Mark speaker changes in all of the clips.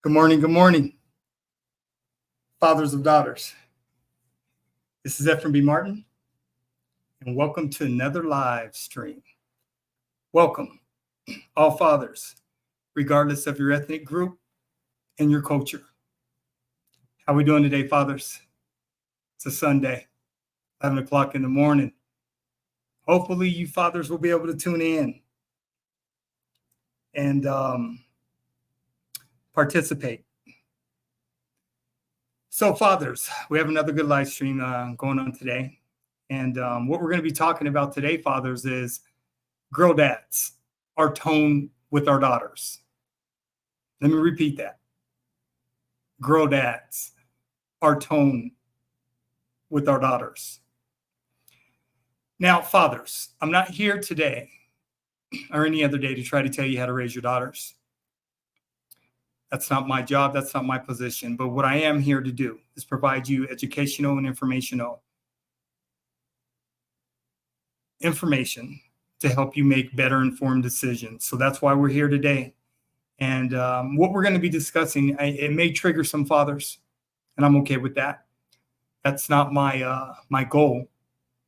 Speaker 1: Good morning, fathers of daughters. This is Ephraim B. Martin, and welcome to another live stream. Welcome, all fathers, regardless of your ethnic group and your culture. How are we doing today, fathers? It's a Sunday, 11 o'clock in the morning. Hopefully, you fathers will be able to tune in and participate. So, fathers, we have another good live stream going on today. And what we're going to be talking about today, fathers, is girl dads, our tone with our daughters. Let me repeat that. Girl dads, our tone with our daughters. Now, fathers, I'm not here today or any other day to try to tell you how to raise your daughters. That's not my job. That's not my position. But what I am here to do is provide you educational and information to help you make better informed decisions. So that's why we're here today. And what we're going to be discussing, it may trigger some fathers, and I'm okay with that. That's not my goal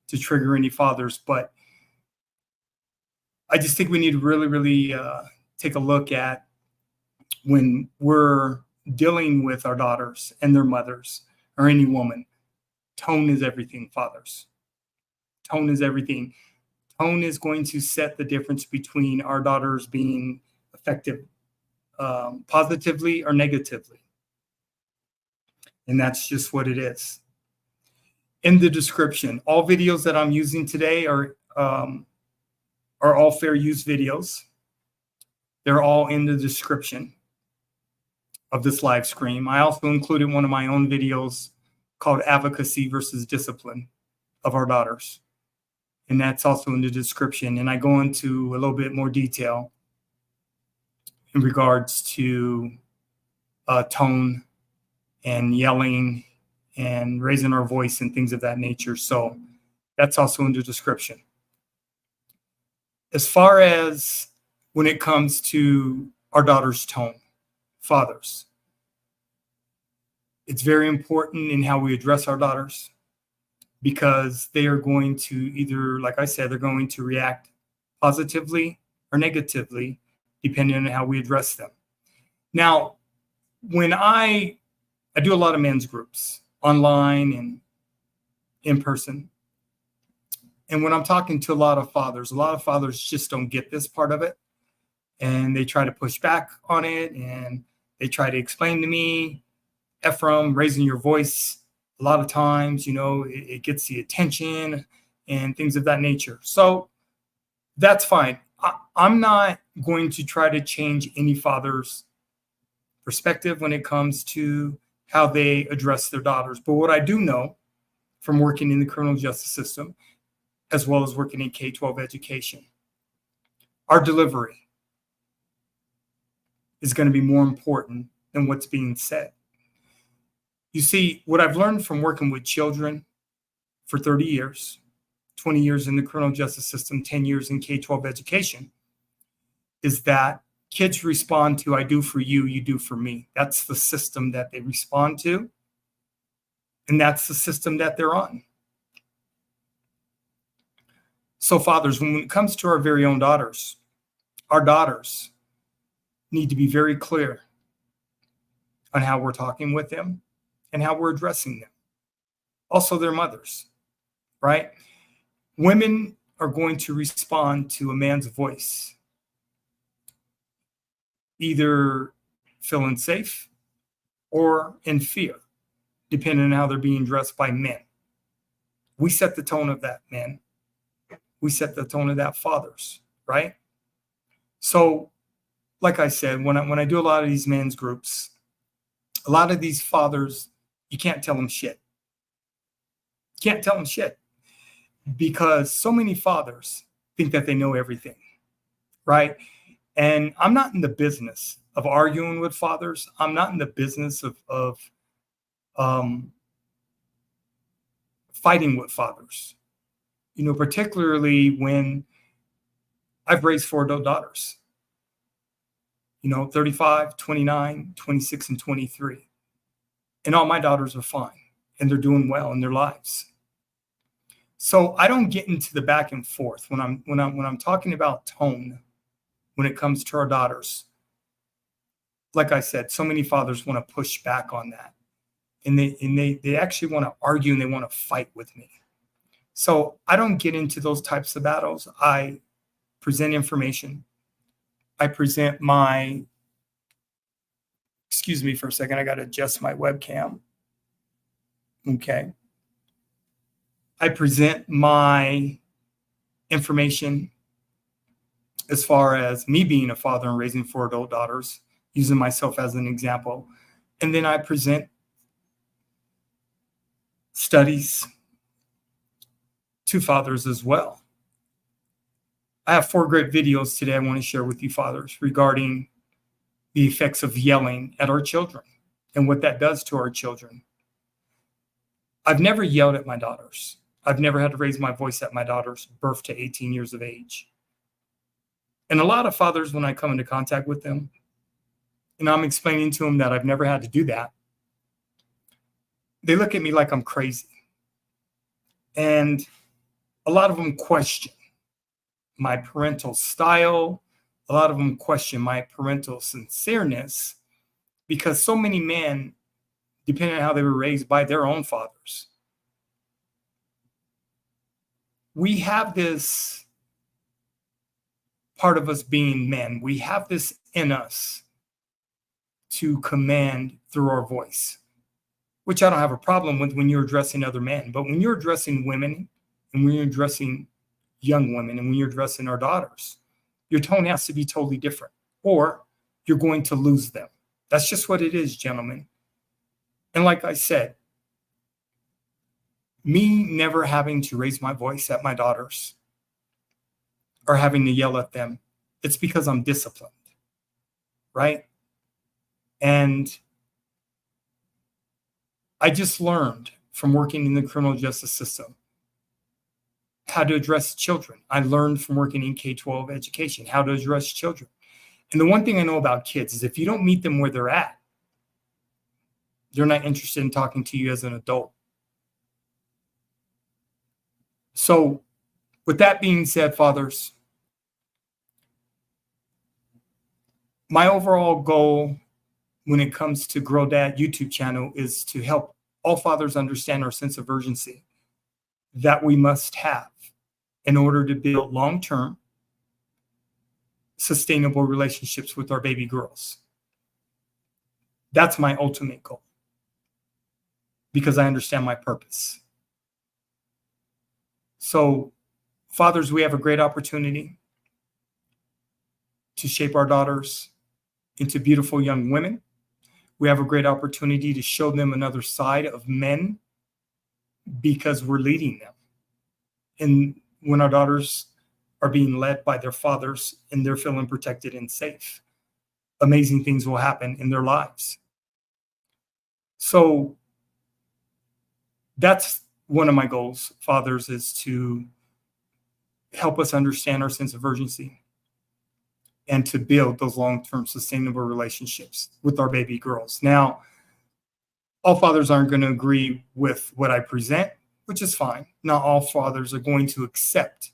Speaker 1: to trigger any fathers, but I just think we need to really take a look at when we're dealing with our daughters and their mothers or any woman. Tone is everything, fathers. Tone is everything. Tone is going to set the difference between our daughters being effective positively or negatively. And that's just what it is. In the description, all videos that I'm using today are all fair use videos. They're all in the description of this live stream. I also included one of my own videos called Advocacy versus Discipline of Our Daughters. And that's also in the description. And I go into a little bit more detail in regards to tone and yelling and raising our voice and things of that nature. So that's also in the description. As far as when it comes to our daughter's tone, fathers, it's very important in how we address our daughters, because they are going to either, like I said, they're going to react positively or negatively, depending on how we address them. Now, when I do a lot of men's groups, online and in person, and when I'm talking to a lot of fathers just don't get this part of it, and they try to push back on it, and they try to explain to me, Ephraim, raising your voice, a lot of times, it gets the attention and things of that nature. So that's fine. I'm not going to try to change any father's perspective when it comes to how they address their daughters. But what I do know from working in the criminal justice system, as well as working in K-12 education, our delivery is going to be more important than what's being said. You see, what I've learned from working with children for 30 years, 20 years in the criminal justice system, 10 years in K-12 education, is that kids respond to, I do for you, you do for me. That's the system that they respond to, and that's the system that they're on. So, fathers, when it comes to our very own daughters, our daughters need to be very clear on how we're talking with them and how we're addressing them. Also, their mothers, right? Women are going to respond to a man's voice, either feeling safe or in fear, depending on how they're being dressed by men. We set the tone of that, men. We set the tone of that, fathers, right? So, like I said, when I do a lot of these men's groups, a lot of these fathers, you can't tell them shit. Can't tell them shit, because so many fathers think that they know everything, right? And I'm not in the business of arguing with fathers. I'm not in the business of fighting with fathers, particularly when I've raised 4 adult daughters. 35, 29, 26, and 23. And all my daughters are fine and they're doing well in their lives. So I don't get into the back and forth when I'm talking about tone when it comes to our daughters. Like I said, so many fathers want to push back on that. And they actually want to argue and they want to fight with me. So I don't get into those types of battles. I present information. I present my, excuse me for a second, I got to adjust my webcam. Okay. I present my information as far as me being a father and raising 4 adult daughters, using myself as an example. And then I present studies to fathers as well. I have 4 great videos today I want to share with you fathers regarding the effects of yelling at our children and what that does to our children. I've never yelled at my daughters. I've never had to raise my voice at my daughters, birth to 18 years of age. And a lot of fathers, when I come into contact with them, and I'm explaining to them that I've never had to do that, they look at me like I'm crazy. And a lot of them question my parental style. A lot of them question my parental sincereness because so many men, depending on how they were raised by their own fathers, we have this part of us being men. We have this in us to command through our voice, which I don't have a problem with when you're addressing other men. But when you're addressing women and when you're addressing young women and when you're addressing our daughters, your tone has to be totally different or you're going to lose them. That's just what it is, gentlemen. And like I said, me never having to raise my voice at my daughters or having to yell at them, it's because I'm disciplined, right? And I just learned from working in the criminal justice system how to address children. I learned from working in K-12 education how to address children. And the one thing I know about kids is if you don't meet them where they're at, they're not interested in talking to you as an adult. So with that being said, fathers, my overall goal when it comes to Grow Dad YouTube channel is to help all fathers understand our sense of urgency that we must have in order to build long-term, sustainable relationships with our baby girls. That's my ultimate goal because I understand my purpose. So, fathers, we have a great opportunity to shape our daughters into beautiful young women. We have a great opportunity to show them another side of men because we're leading them. And when our daughters are being led by their fathers and they're feeling protected and safe, amazing things will happen in their lives. So that's one of my goals, fathers, is to help us understand our sense of urgency and to build those long-term sustainable relationships with our baby girls. Now, all fathers aren't going to agree with what I present, which is fine. Not all fathers are going to accept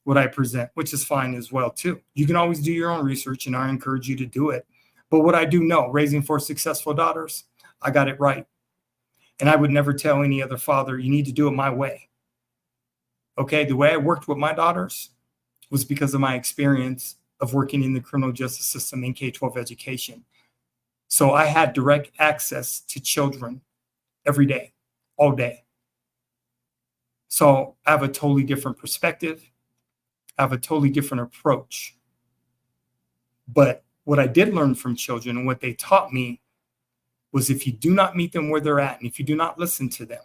Speaker 1: what I present, which is fine as well, too. You can always do your own research, and I encourage you to do it. But what I do know, raising 4 successful daughters, I got it right. And I would never tell any other father, you need to do it my way. Okay, the way I worked with my daughters was because of my experience of working in the criminal justice system in K-12 education. So I had direct access to children every day, all day. So I have a totally different perspective. I have a totally different approach. But what I did learn from children and what they taught me was if you do not meet them where they're at, and if you do not listen to them,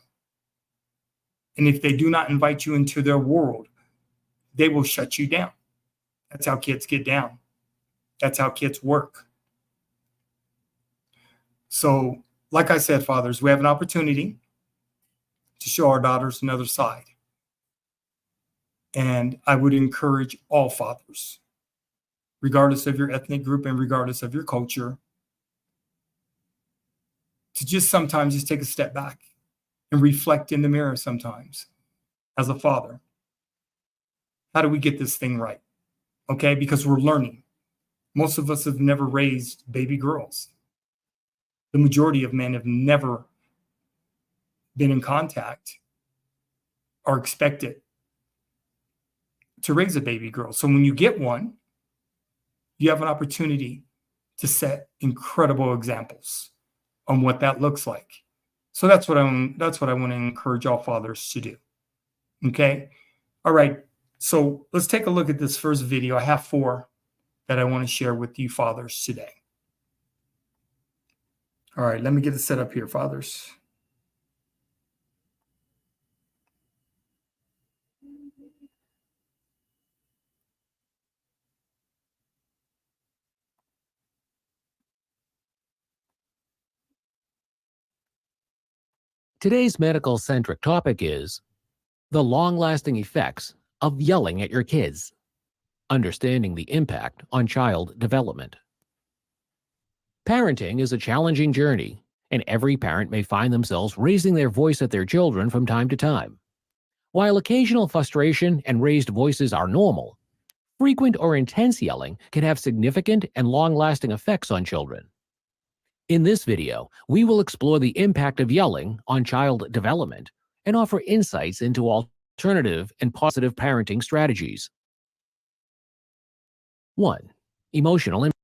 Speaker 1: and if they do not invite you into their world, they will shut you down. That's how kids get down. That's how kids work. So, like I said, fathers, we have an opportunity to show our daughters another side. And I would encourage all fathers regardless of your ethnic group and regardless of your culture, to just sometimes just take a step back and reflect in the mirror sometimes as a father. How do we get this thing right? Okay, because we're learning. Most of us have never raised baby girls. The majority of men have never been in contact or expected to raise a baby girl. So when you get one, you have an opportunity to set incredible examples on what that looks like. So that's what I want to encourage all fathers to do. Okay? All right. So let's take a look at this first video. I have 4 that I want to share with you fathers today. All right, let me get it set up here, fathers.
Speaker 2: Today's medical-centric topic is the long-lasting effects of yelling at your kids, understanding the impact on child development. Parenting is a challenging journey, and every parent may find themselves raising their voice at their children from time to time. While occasional frustration and raised voices are normal, frequent or intense yelling can have significant and long-lasting effects on children. In this video, we will explore the impact of yelling on child development and offer insights into alternative and positive parenting strategies. 1. Emotional impact.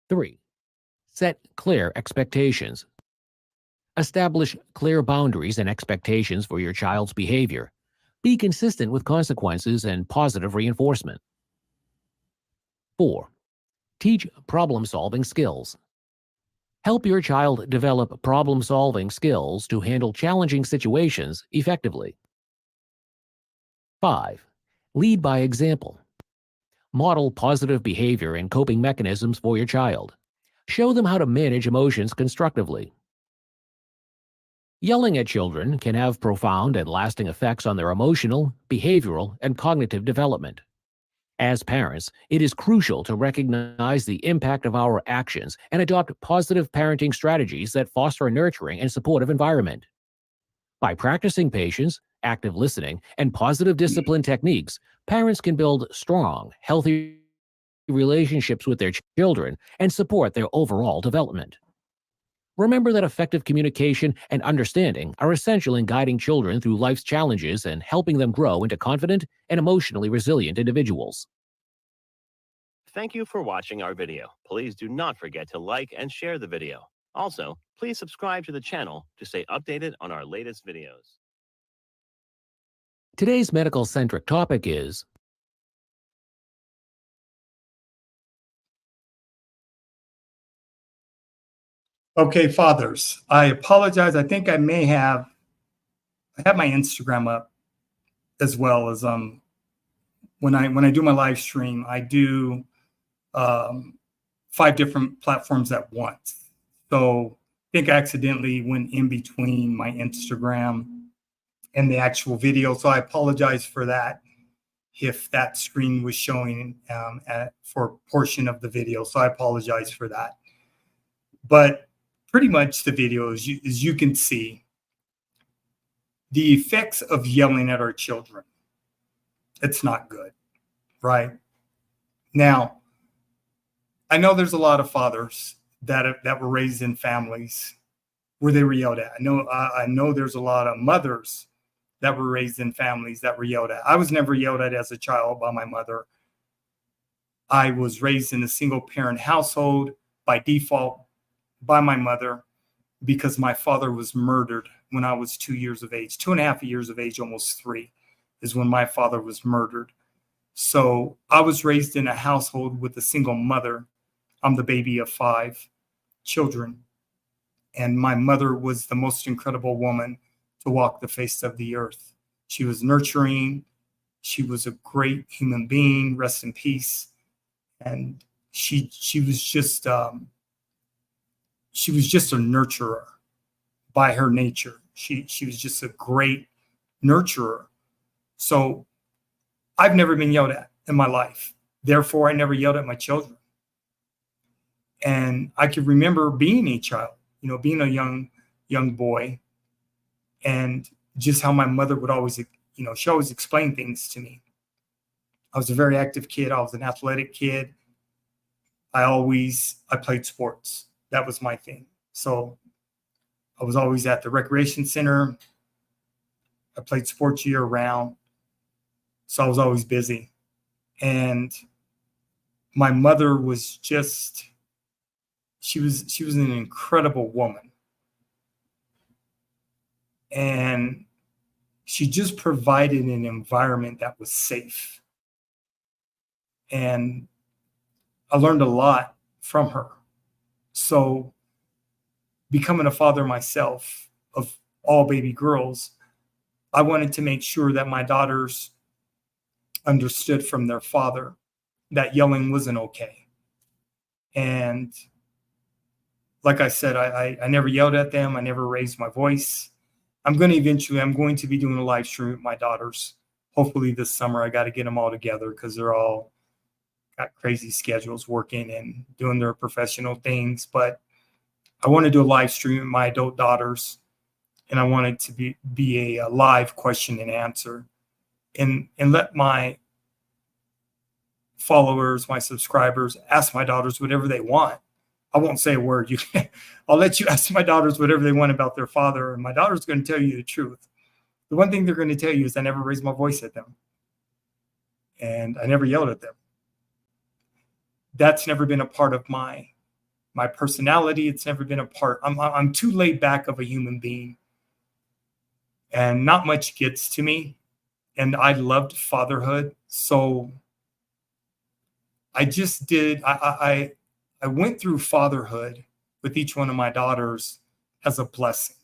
Speaker 2: Three, set clear expectations. Establish clear boundaries and expectations for your child's behavior. Be consistent with consequences and positive reinforcement. 4. Teach problem-solving skills. Help your child develop problem-solving skills to handle challenging situations effectively. 5. Lead by example. Model positive behavior and coping mechanisms for your child. Show them how to manage emotions constructively. Yelling at children can have profound and lasting effects on their emotional, behavioral, and cognitive development. As parents, it is crucial to recognize the impact of our actions and adopt positive parenting strategies that foster a nurturing and supportive environment. By practicing patience, active listening, and positive discipline techniques, parents can build strong, healthy relationships with their children and support their overall development. Remember that effective communication and understanding are essential in guiding children through life's challenges and helping them grow into confident and emotionally resilient individuals.
Speaker 3: Thank you for watching our video. Please do not forget to like and share the video. Also, please subscribe to the channel to stay updated on our latest videos.
Speaker 2: Today's medical-centric topic is
Speaker 1: Okay, fathers, I apologize. I think I have my Instagram up as well as when I do my live stream, I do 5 different platforms at once. So I think I accidentally went in between my Instagram and the actual video. So I apologize for that if that screen was showing for a portion of the video. So I apologize for that. But pretty much the video, as you can see, the effects of yelling at our children. It's not good, right? Now, I know there's a lot of fathers that were raised in families where they were yelled at. I know there's a lot of mothers that were raised in families that were yelled at. I was never yelled at as a child by my mother. I was raised in a single parent household by default by my mother because my father was murdered when I was 2 years of age, 2.5 years of age, almost 3 is when my father was murdered. So I was raised in a household with a single mother. I'm the baby of 5 children. And my mother was the most incredible woman to walk the face of the earth. She was nurturing. She was a great human being, rest in peace. And she was just a nurturer by her nature. She was just a great nurturer. So I've never been yelled at in my life. Therefore, I never yelled at my children. And I can remember being a child, being a young boy, and just how my mother would always, she always explained things to me. I was a very active kid. I was an athletic kid. I played sports. That was my thing. So I was always at the recreation center. I played sports year round. So I was always busy. And my mother was she was an incredible woman. And she just provided an environment that was safe. And I learned a lot from her. So becoming a father myself of all baby girls, I wanted to make sure that my daughters understood from their father that yelling wasn't okay. And like I said, I never yelled at them. I never raised my voice. I'm going to be doing a live stream with my daughters. Hopefully this summer. I got to get them all together because they're all got crazy schedules working and doing their professional things. But I want to do a live stream with my adult daughters, and I want it to be a live question and answer, and let my followers, my subscribers, ask my daughters whatever they want. I won't say a word. I'll let you ask my daughters whatever they want about their father, and my daughter's going to tell you the truth. The one thing they're going to tell you is I never raised my voice at them, and I never yelled at them. That's never been a part of my personality. It's never been a part. I'm too laid back of a human being, and not much gets to me. And I loved fatherhood, so I just did. I went through fatherhood with each one of my daughters as a blessing.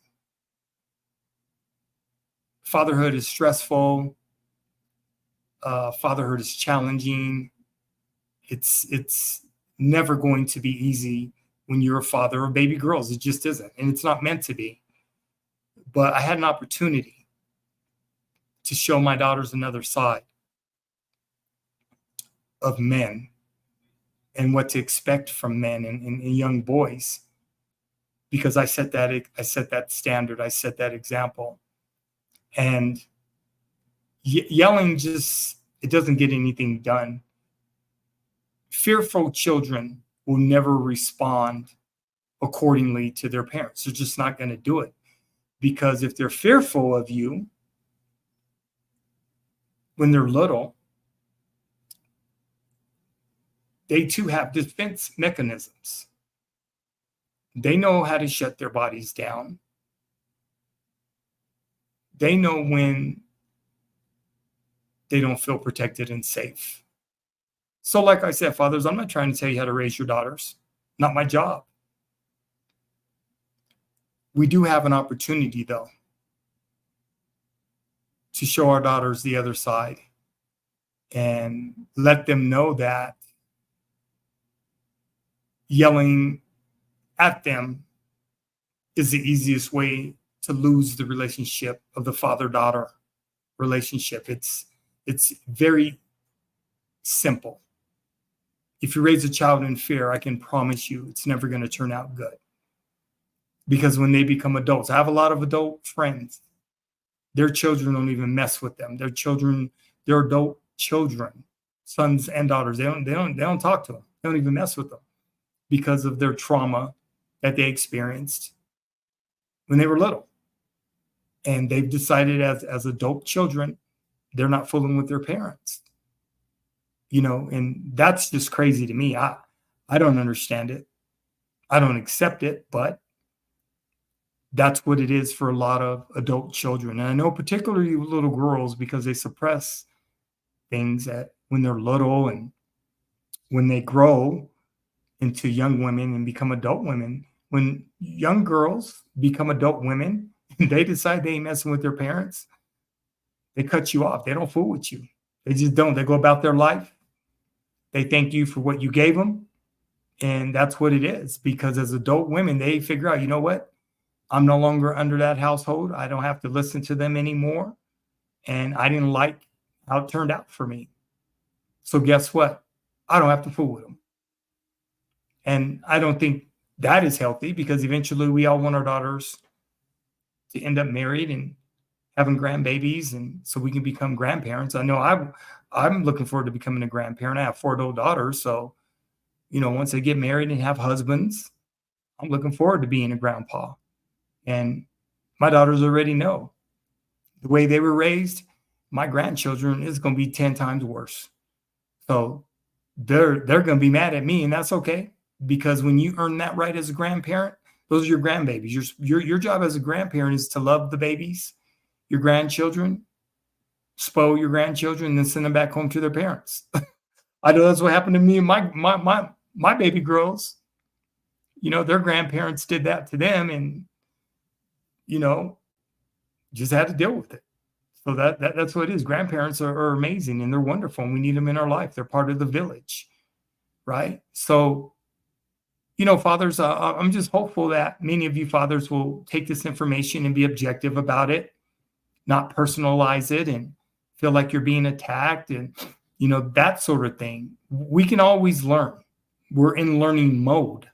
Speaker 1: Fatherhood is stressful. Fatherhood is challenging. It's never going to be easy when you're a father of baby girls. It just isn't. And it's not meant to be. But I had an opportunity to show my daughters another side of men and what to expect from men and young boys, because I set that standard. I set that example. And yelling it doesn't get anything done. Fearful children will never respond accordingly to their parents. They're just not going to do it, because if they're fearful of you when they're little, they too have defense mechanisms. They know how to shut their bodies down. They know when they don't feel protected and safe. So like I said, fathers, I'm not trying to tell you how to raise your daughters. Not my job. We do have an opportunity, though, to show our daughters the other side and let them know that yelling at them is the easiest way to lose the relationship of the father-daughter relationship. It's very simple. If you raise a child in fear, I can promise you it's never going to turn out good. Because when they become adults, I have a lot of adult friends. Their children don't even mess with them. Their adult children, sons and daughters, they don't talk to them. They don't even mess with them because of their trauma that they experienced when they were little. And they've decided as adult children, they're not fooling with their parents. And that's just crazy to me. I don't understand it. I don't accept it, but that's what it is for a lot of adult children. And I know particularly little girls, because they suppress things when they're little, and when they grow into young women and become adult women. When young girls become adult women and they decide they ain't messing with their parents, they cut you off. They don't fool with you. They just don't. They go about their life. They thank you for what you gave them. And that's what it is. Because as adult women, they figure out, you know what? I'm no longer under that household. I don't have to listen to them anymore. And I didn't like how it turned out for me. So guess what? I don't have to fool with them. And I don't think that is healthy, because eventually we all want our daughters to end up married and having grandbabies, and so we can become grandparents. I know I'm looking forward to becoming a grandparent. I have 4 adult daughters. So, once they get married and have husbands, I'm looking forward to being a grandpa. And my daughters already know the way they were raised. My grandchildren is going to be 10 times worse. So they're going to be mad at me, and that's okay, because when you earn that right as a grandparent, those are your grandbabies. Your job as a grandparent is to love the babies, your grandchildren, spoil your grandchildren, and then send them back home to their parents. I know that's what happened to me and my baby girls. Their grandparents did that to them, and just had to deal with it. So that's what it is. Grandparents are amazing, and they're wonderful, and we need them in our life. They're part of the village, right? So, fathers, I'm just hopeful that many of you fathers will take this information and be objective about it, not personalize it and feel like you're being attacked and, that sort of thing. We can always learn. We're in learning mode.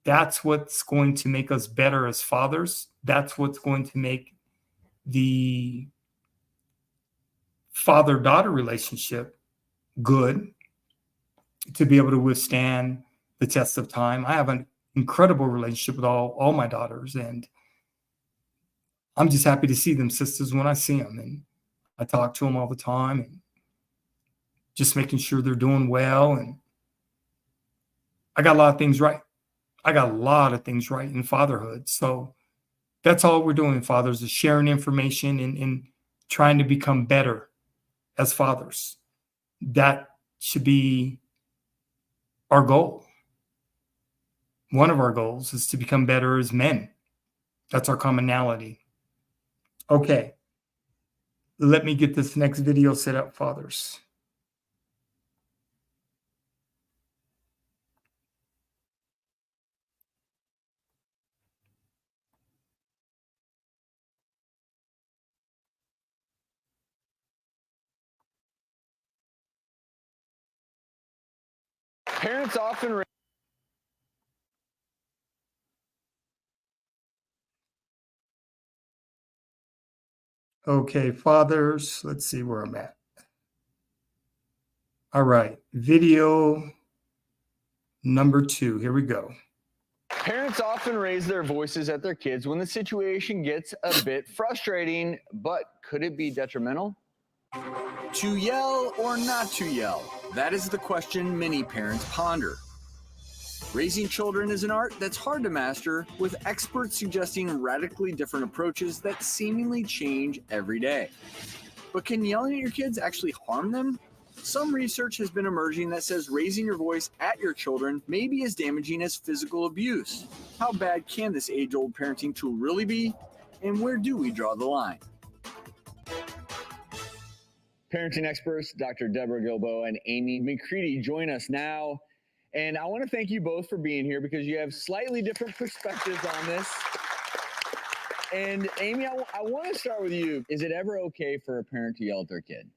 Speaker 1: That's what's going to make us better as fathers. That's what's going to make the father-daughter relationship good, to be able to withstand the test of time. I have an incredible relationship with all my daughters, and I'm just happy to see them sisters when I see them. And I talk to them all the time, and just making sure they're doing well. And I got a lot of things right. I got a lot of things right in fatherhood. So that's all we're doing, fathers, is sharing information and trying to become better as fathers. That should be our goal. One of our goals is to become better as men. That's our commonality. Okay. Let me get this next video set up, fathers.
Speaker 4: Parents often
Speaker 1: Okay, fathers, let's see where I'm at. All right, video number 2. Here we go.
Speaker 4: Parents often raise their voices at their kids when the situation gets a bit frustrating, but could it be detrimental? To yell or not to yell? That is the question many parents ponder. Raising children is an art that's hard to master, with experts suggesting radically different approaches that seemingly change every day. But can yelling at your kids actually harm them? Some research has been emerging that says raising your voice at your children may be as damaging as physical abuse. How bad can this age-old parenting tool really be? And where do we draw the line? Parenting experts Dr. Deborah Gilbo and Amy McCready join us now. And I want to thank you both for being here because you have slightly different perspectives on this. And Amy, I want to start with you. Is it ever okay for a parent to yell at their kid?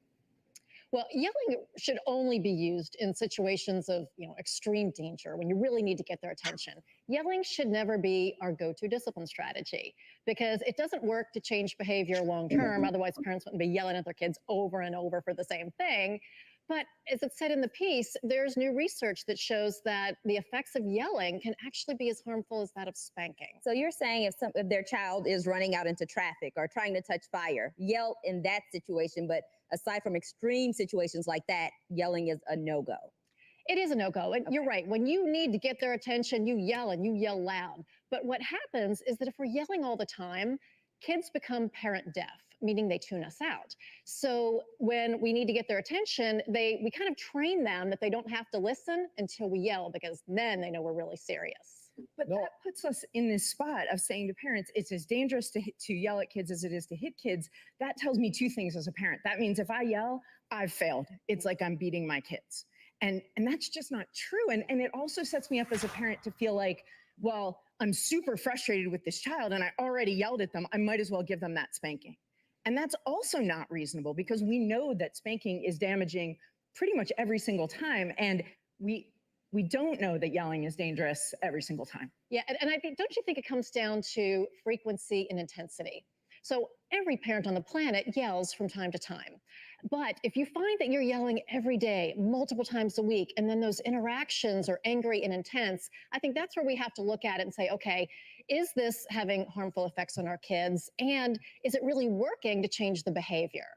Speaker 5: Well, yelling should only be used in situations of, extreme danger when you really need to get their attention. Yelling should never be our go-to discipline strategy because it doesn't work to change behavior long term. Otherwise, parents wouldn't be yelling at their kids over and over for the same thing. But as it said in the piece, there's new research that shows that the effects of yelling can actually be as harmful as that of spanking.
Speaker 6: So you're saying if their child is running out into traffic or trying to touch fire, yell in that situation, but aside from extreme situations like that, yelling is a no-go.
Speaker 5: It is a no-go. And you're right. When you need to get their attention, you yell and you yell loud. But what happens is that if we're yelling all the time, kids become parent deaf, meaning they tune us out. So when we need to get their attention, we kind of train them that they don't have to listen until we yell, because then they know we're really serious.
Speaker 7: But that puts us in this spot of saying to parents, it's as dangerous to yell at kids as it is to hit kids. That tells me two things as a parent. That means if I yell, I've failed. It's like I'm beating my kids. And that's just not true. And it also sets me up as a parent to feel like, well, I'm super frustrated with this child and I already yelled at them. I might as well give them that spanking. And that's also not reasonable because we know that spanking is damaging pretty much every single time. And we don't know that yelling is dangerous every single time.
Speaker 5: Yeah, and I think, don't you think it comes down to frequency and intensity? So every parent on the planet yells from time to time. But if you find that you're yelling every day, multiple times a week, and then those interactions are angry and intense, I think that's where we have to look at it and say, okay, is this having harmful effects on our kids? And is it really working to change the behavior?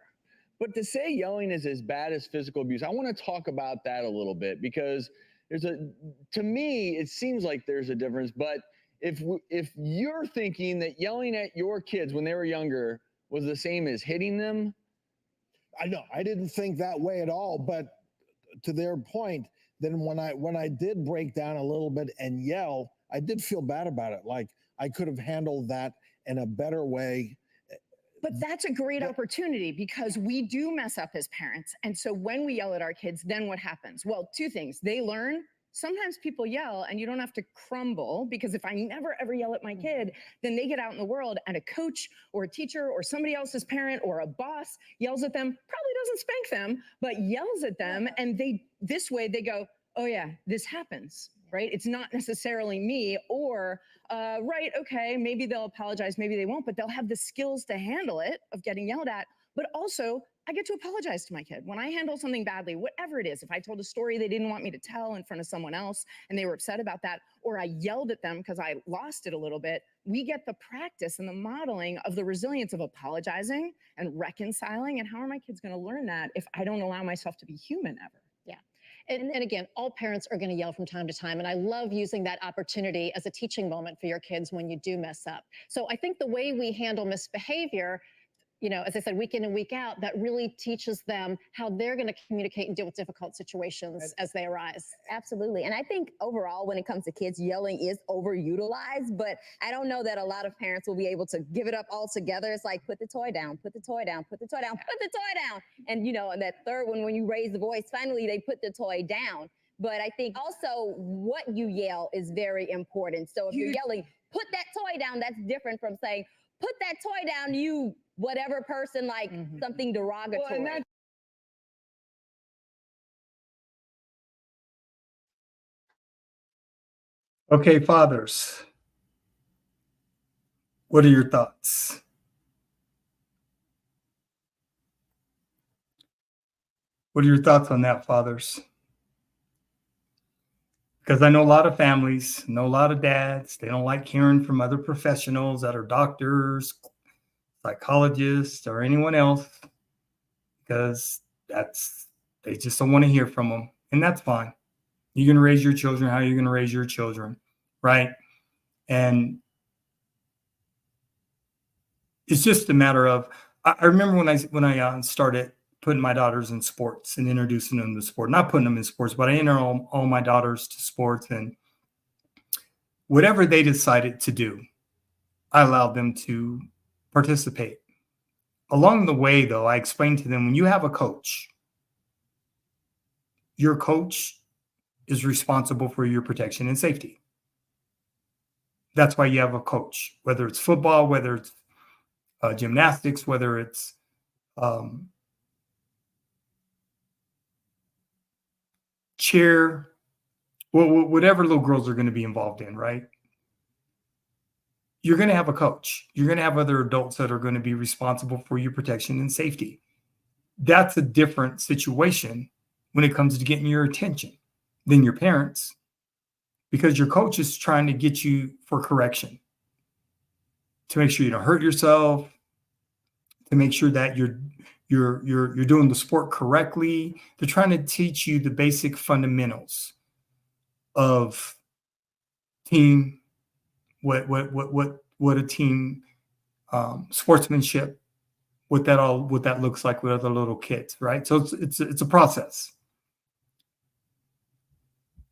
Speaker 4: But to say yelling is as bad as physical abuse, I want to talk about that a little bit because to me, it seems like there's a difference. But if you're thinking that yelling at your kids when they were younger was the same as hitting them,
Speaker 8: I know I didn't think that way at all. But to their point, then when I did break down a little bit and yell, I did feel bad about it. Like I could have handled that in a better way.
Speaker 7: But that's a great opportunity because we do mess up as parents. And so when we yell at our kids, then what happens? Well, two things. They learn. Sometimes people yell and you don't have to crumble, because if I never ever yell at my kid, then they get out in the world and a coach or a teacher or somebody else's parent or a boss yells at them, probably doesn't spank them, but yells at them. And this way they go, oh yeah, this happens, right? It's not necessarily me, or right, okay, maybe they'll apologize, maybe they won't, but they'll have the skills to handle it, of getting yelled at. But also, I get to apologize to my kid when I handle something badly, whatever it is. If I told a story they didn't want me to tell in front of someone else and they were upset about that, or I yelled at them because I lost it a little bit, we get the practice and the modeling of the resilience of apologizing and reconciling. And how are my kids going to learn that if I don't allow myself to be human ever?
Speaker 5: Yeah. And again, all parents are going to yell from time to time. And I love using that opportunity as a teaching moment for your kids when you do mess up. So I think the way we handle misbehavior, as I said, week in and week out, that really teaches them how they're going to communicate and deal with difficult situations as they arise.
Speaker 6: Absolutely. And I think overall, when it comes to kids, yelling is overutilized, but I don't know that a lot of parents will be able to give it up altogether. It's like, put the toy down, put the toy down, put the toy down, put the toy down. And, and that third one, when you raise the voice, finally they put the toy down. But I think also what you yell is very important. So if you're yelling, put that toy down, that's different from saying, put that toy down, you whatever person, like something derogatory.
Speaker 4: Well,
Speaker 1: Okay, fathers, what are your thoughts? What are your thoughts on that, fathers? Because I know a lot of families, know a lot of dads, they don't like hearing from other professionals that are doctors, psychologists, or anyone else, because they just don't want to hear from them. And that's fine. You're going to raise your children how you're going to raise your children, right? And it's just a matter of, I remember when I started putting my daughters in sports and introducing them to sport, not putting them in sports, but I enter all my daughters to sports, and whatever they decided to do, I allowed them to participate. Along the way, though, I explained to them, when you have a coach, your coach is responsible for your protection and safety. That's why you have a coach, whether it's football, whether it's gymnastics, whether it's cheer, whatever little girls are going to be involved in, right? You're going to have a coach. You're going to have other adults that are going to be responsible for your protection and safety. That's a different situation when it comes to getting your attention than your parents, because your coach is trying to get you for correction, to make sure you don't hurt yourself, to make sure that you're doing the sport correctly. They're trying to teach you the basic fundamentals of team, what a team sportsmanship, what that looks like with other little kids, right? So it's a process.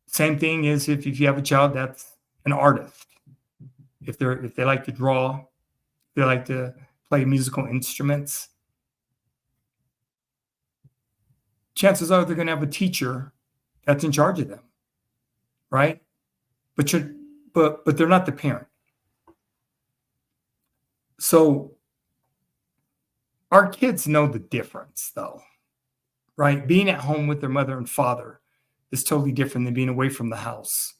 Speaker 1: Same thing is if you have a child that's an artist, if they like to draw, they like to play musical instruments, chances are they're going to have a teacher that's in charge of them, right? But they're not the parent. So our kids know the difference, though, right? Being at home with their mother and father is totally different than being away from the house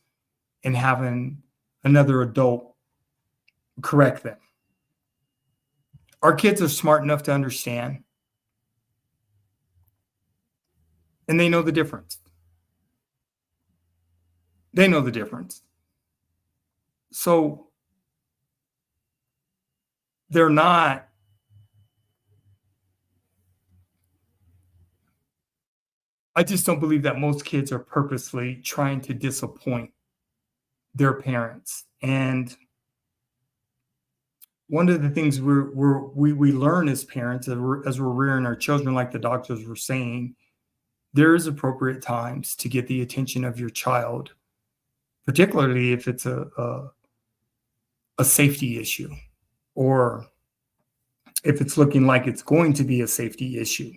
Speaker 1: and having another adult correct them. Our kids are smart enough to understand, and they know the difference. They know the difference. So they're not I just don't believe that most kids are purposely trying to disappoint their parents. And one of the things we learn as parents, as we're rearing our children, like the doctors were saying, there is appropriate times to get the attention of your child, particularly if it's a safety issue, or if it's looking like it's going to be a safety issue.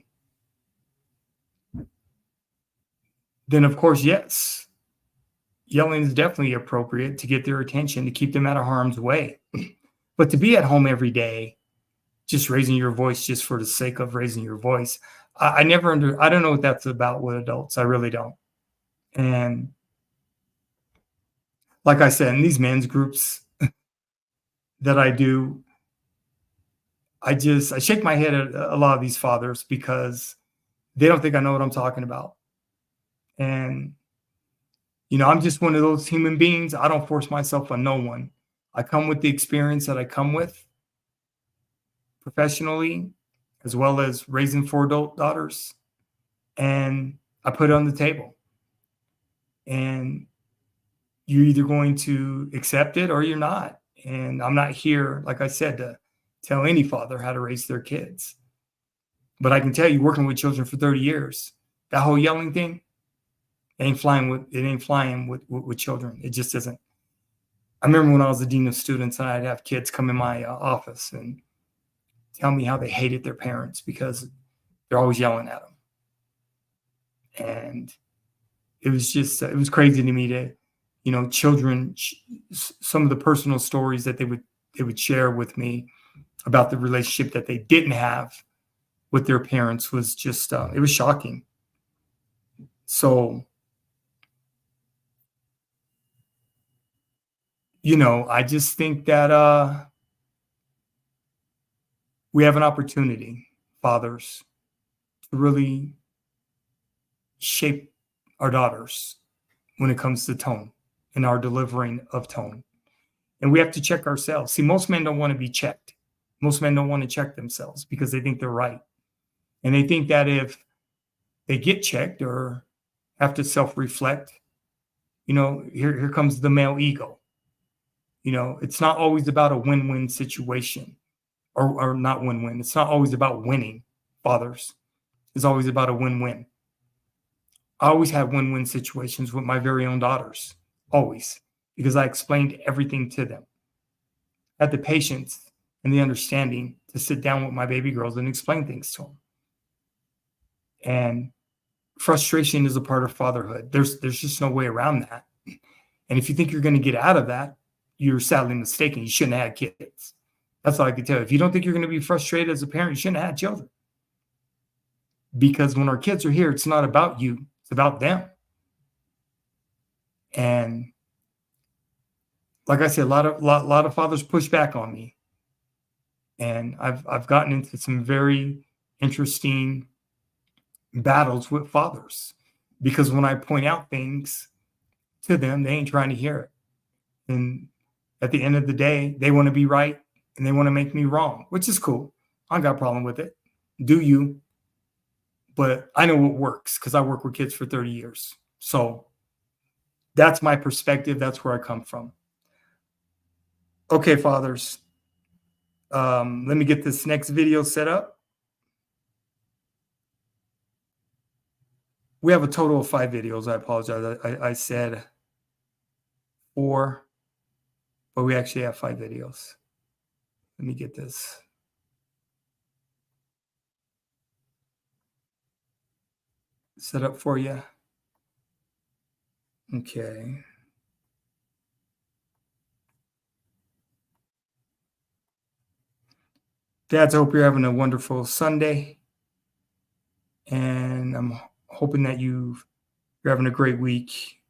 Speaker 1: Then, of course, yes, yelling is definitely appropriate to get their attention, to keep them out of harm's way. But to be at home every day, just raising your voice just for the sake of raising your voice, I don't know what that's about with adults. I really don't. And like I said, in these men's groups that I do, I shake my head at a lot of these fathers because they don't think I know what I'm talking about. And, I'm just one of those human beings. I don't force myself on no one. I come with the experience that I come with professionally, as well as raising 4 adult daughters. And I put it on the table. And you're either going to accept it or you're not. And I'm not here, like I said, to tell any father how to raise their kids. But I can tell you, working with children for 30 years, that whole yelling thing, it ain't flying with children. It just isn't. I remember when I was the dean of students, and I'd have kids come in my office and tell me how they hated their parents because they're always yelling at them. And it was just, it was crazy to me to, children, some of the personal stories that they would share with me about the relationship that they didn't have with their parents was just, it was shocking. So, I just think that we have an opportunity, fathers, to really shape our daughters when it comes to tone. in our delivering of tone. And we have to check ourselves. See, most men don't want to be checked. Most men don't want to check themselves because they think they're right. And they think that if they get checked or have to self-reflect, here comes the male ego. It's not always about a win-win situation or not win-win. It's not always about winning, fathers. It's always about a win-win. I always had win-win situations with my very own daughters, always, because I explained everything to them. I had the patience and the understanding to sit down with my baby girls and explain things to them. And frustration is a part of fatherhood. There's just no way around that. And if you think you're going to get out of that, you're sadly mistaken. You shouldn't have had kids. That's all I can tell you. If you don't think you're going to be frustrated as a parent, you shouldn't have had children. Because when our kids are here, it's not about you. It's about them. And like I said, a lot of fathers push back on me. And I've gotten into some very interesting battles with fathers because when I point out things to them, they ain't trying to hear it. And at the end of the day, they want to be right and they want to make me wrong, which is cool. I got a problem with it. Do you? But I know what works because I work with kids for 30 years. So that's my perspective. That's where I come from. Okay, fathers. Let me get this next video set up. We have a total of 5 videos. I apologize. I said 4, but we actually have 5 videos. Let me get this. Set up for you. Okay. Dads, I hope you're having a wonderful Sunday. And I'm hoping that you're having a great week,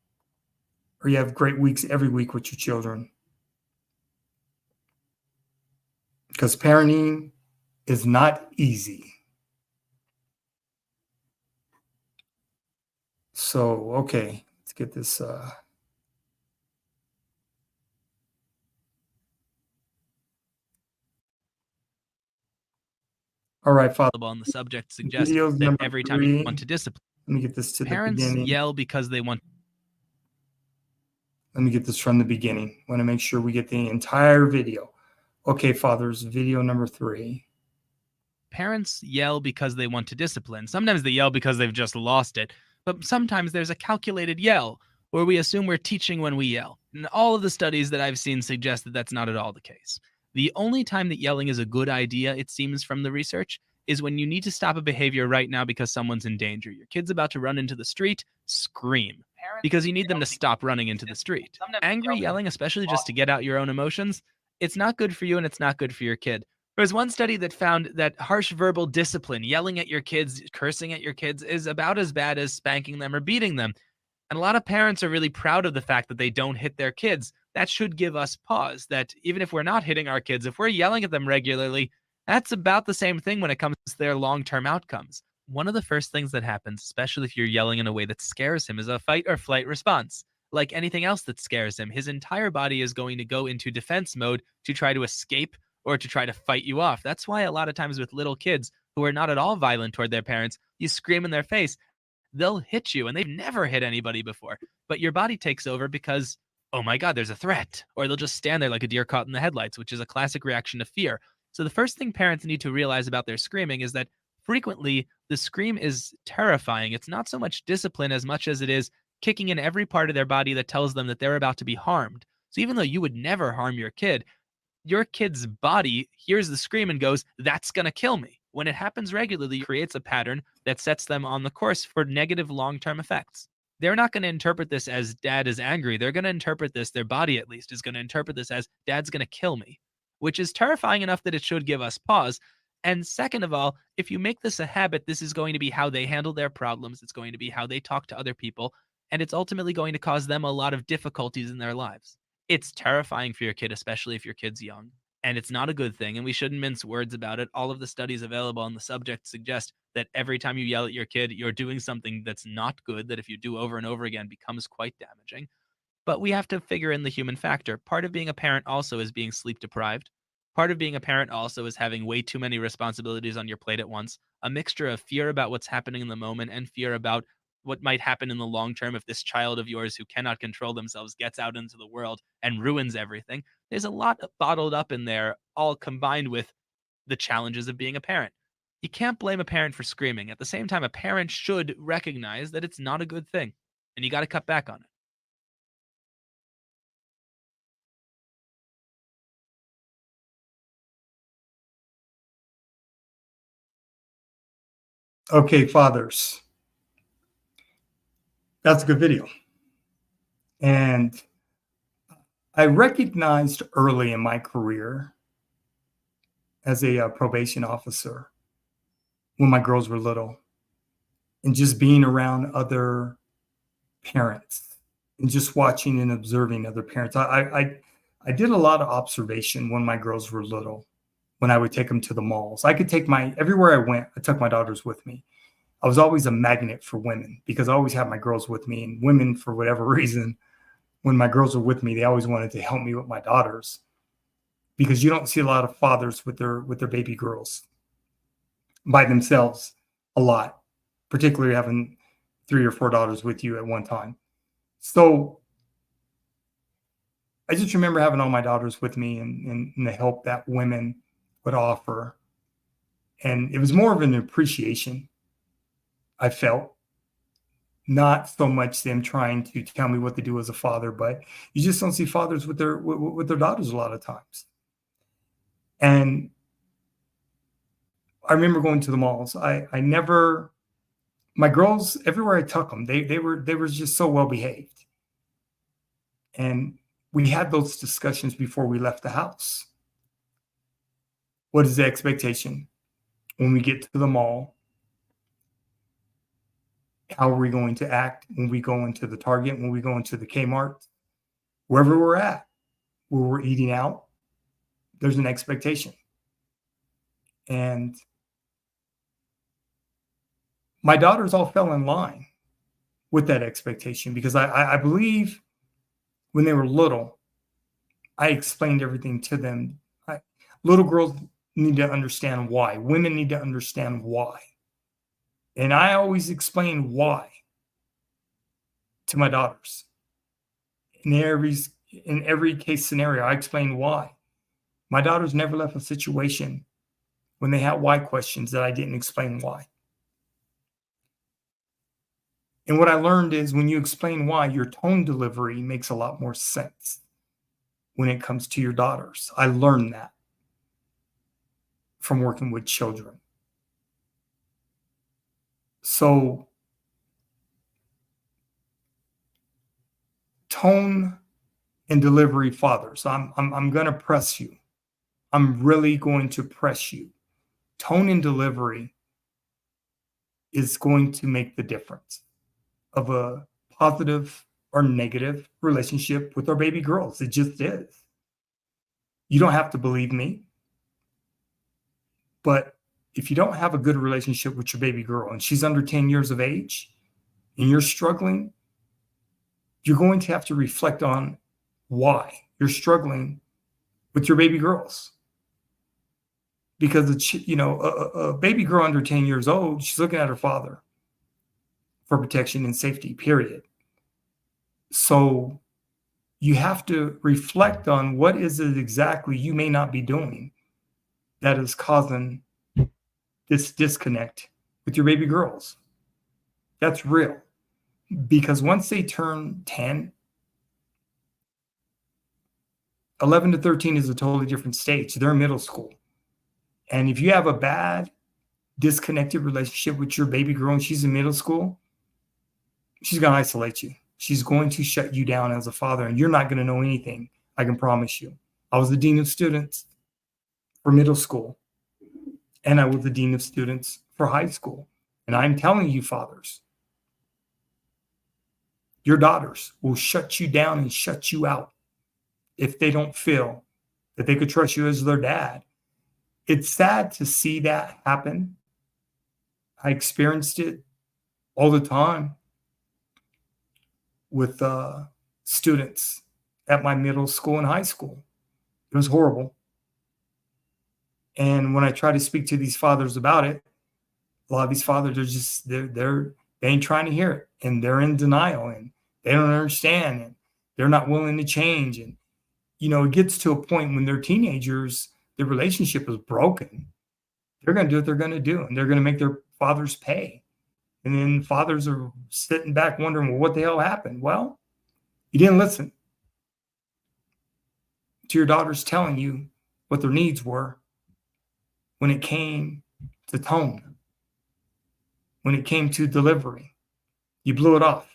Speaker 1: or you have great weeks every week with your children. Because parenting is not easy. So, okay, let's get this. All right, Father.
Speaker 9: On the subject suggests
Speaker 1: Videos
Speaker 9: that
Speaker 1: number
Speaker 9: every time you
Speaker 1: 3.
Speaker 9: want to discipline,
Speaker 1: Let me get this to the
Speaker 9: parents
Speaker 1: beginning.
Speaker 9: yell because they want.
Speaker 1: Let me get this from the beginning. I want to make sure we get the entire video. Okay, fathers, video number 3.
Speaker 9: Parents yell because they want to discipline. Sometimes they yell because they've just lost it, but sometimes there's a calculated yell where we assume we're teaching when we yell. And all of the studies that I've seen suggest that that's not at all the case. The only time that yelling is a good idea, it seems from the research, is when you need to stop a behavior right now because someone's in danger. Your kid's about to run into the street, scream. Because you need them to stop running into the street. Angry yelling, especially just to get out your own emotions, it's not good for you and it's not good for your kid. There's one study that found that harsh verbal discipline, yelling at your kids, cursing at your kids, is about as bad as spanking them or beating them. And a lot of parents are really proud of the fact that they don't hit their kids. That should give us pause, that even if we're not hitting our kids, if we're yelling at them regularly, that's about the same thing when it comes to their long-term outcomes. One of the first things that happens, especially if you're yelling in a way that scares him, is a fight or flight response. Like anything else that scares him, his entire body is going to go into defense mode to try to escape or to try to fight you off. That's why a lot of times with little kids who are not at all violent toward their parents, you scream in their face, they'll hit you, and they've never hit anybody before. But your body takes over because, oh my God, there's a threat. Or they'll just stand there like a deer caught in the headlights, which is a classic reaction to fear. So the first thing parents need to realize about their screaming is that frequently the scream is terrifying. It's not so much discipline as much as it is kicking in every part of their body that tells them that they're about to be harmed. So even though you would never harm your kid's body hears the scream and goes, that's going to kill me. When it happens regularly, it creates a pattern that sets them on the course for negative long-term effects. They're not going to interpret this as dad is angry. They're going to interpret this, their body at least, is going to interpret this as dad's going to kill me, which is terrifying enough that it should give us pause. And second of all, if you make this a habit, this is going to be how they handle their problems. It's going to be how they talk to other people. And it's ultimately going to cause them a lot of difficulties in their lives. It's terrifying for your kid, especially if your kid's young. And it's not a good thing, and we shouldn't mince words about it. All of the studies available on the subject suggest that every time you yell at your kid, you're doing something that's not good, that if you do over and over again becomes quite damaging. But we have to figure in the human factor. Part of being a parent also is being sleep deprived. Part of being a parent also is having way too many responsibilities on your plate at once. A mixture of fear about what's happening in the moment and fear about what might happen in the long term if this child of yours who cannot control themselves gets out into the world and ruins everything. There's a lot bottled up in there, all combined with the challenges of being a parent. You can't blame a parent for screaming. At the same time, a parent should recognize that it's not a good thing, and you got to cut back on it.
Speaker 1: Okay, fathers. That's a good video. And I recognized early in my career as a probation officer when my girls were little, and just being around other parents and just watching and observing other parents. I did a lot of observation when my girls were little, when I would take them to the malls. I could take everywhere I went, I took my daughters with me. I was always a magnet for women because I always had my girls with me, and women, for whatever reason, when my girls were with me, they always wanted to help me with my daughters, because you don't see a lot of fathers with their baby girls by themselves a lot, particularly having 3 or 4 daughters with you at one time. So I just remember having all my daughters with me and the help that women would offer. And it was more of an appreciation, I felt, not so much them trying to tell me what to do as a father, but you just don't see fathers with their daughters a lot of times. And I remember going to the malls. My girls, everywhere I took them, they were just so well behaved. And we had those discussions before we left the house. What is the expectation when we get to the mall? How are we going to act when we go into the Target, when we go into the Kmart, wherever we're at, where we're eating out? There's an expectation. And my daughters all fell in line with that expectation, because I believe when they were little, I explained everything to them. Little girls need to understand why. Women need to understand why. And I always explain why to my daughters. In every case scenario, I explain why. My daughters never left a situation when they had why questions that I didn't explain why. And what I learned is when you explain why, your tone delivery makes a lot more sense when it comes to your daughters. I learned that from working with children. So tone and delivery, fathers, I'm going to press you. I'm really going to press you. Tone and delivery is going to make the difference of a positive or negative relationship with our baby girls. It just is. You don't have to believe me, but if you don't have a good relationship with your baby girl and she's under 10 years of age and you're struggling, you're going to have to reflect on why you're struggling with your baby girls. Because a baby girl under 10 years old, she's looking at her father for protection and safety, period. So you have to reflect on what is it exactly you may not be doing that is causing this disconnect with your baby girls. That's real. Because once they turn 10, 11 to 13 is a totally different stage. They're in middle school. And if you have a bad, disconnected relationship with your baby girl and she's in middle school, she's going to isolate you. She's going to shut you down as a father, and you're not going to know anything. I can promise you. I was the dean of students for middle school, and I was the dean of students for high school. And I'm telling you, fathers, your daughters will shut you down and shut you out if they don't feel that they could trust you as their dad. It's sad to see that happen. I experienced it all the time with students at my middle school and high school. It was horrible. And when I try to speak to these fathers about it, a lot of these fathers are just they ain't trying to hear it, and they're in denial, and they don't understand, and they're not willing to change. And it gets to a point when they're teenagers, their relationship is broken. They're going to do what they're going to do, and they're going to make their fathers pay. And then fathers are sitting back wondering, well, what the hell happened? Well, you didn't listen to your daughters telling you what their needs were when it came to tone, when it came to delivery. You blew it off.